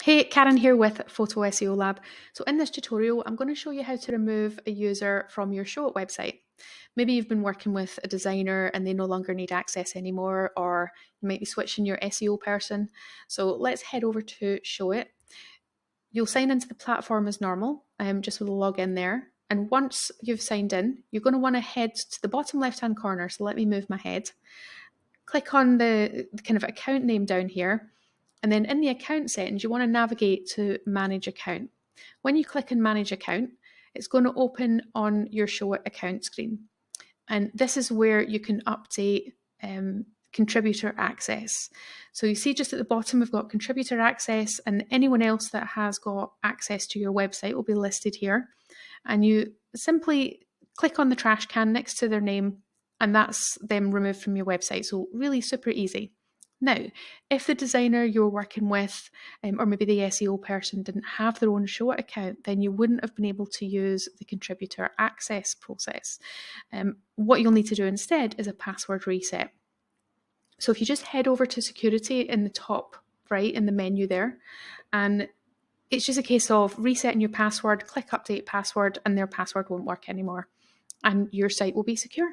Hey, Karen here with Photo SEO Lab. So in this tutorial, I'm going to show you how to remove a user from your Showit website. Maybe you've been working with a designer and they no longer need access anymore, or you might be switching your SEO person. So let's head over to Showit. You'll sign into the platform as normal, just with a login there. And once you've signed in, you're going to want to head to the bottom left-hand corner. So let me move my head. Click on the kind of account name down here. And then in the account settings, you want to navigate to Manage Account. When you click on Manage Account, it's going to open on your Showit account screen. And this is where you can update contributor access. So you see just at the bottom, we've got contributor access, and anyone else that has got access to your website will be listed here. And you simply click on the trash can next to their name, and that's them removed from your website. So really super easy. Now, if the designer you're working with, or maybe the SEO person didn't have their own Showit account, then you wouldn't have been able to use the contributor access process. What you'll need to do instead is a password reset. So if you just head over to security in the top right in the menu there, and it's just a case of resetting your password, click update password, and their password won't work anymore, and your site will be secure.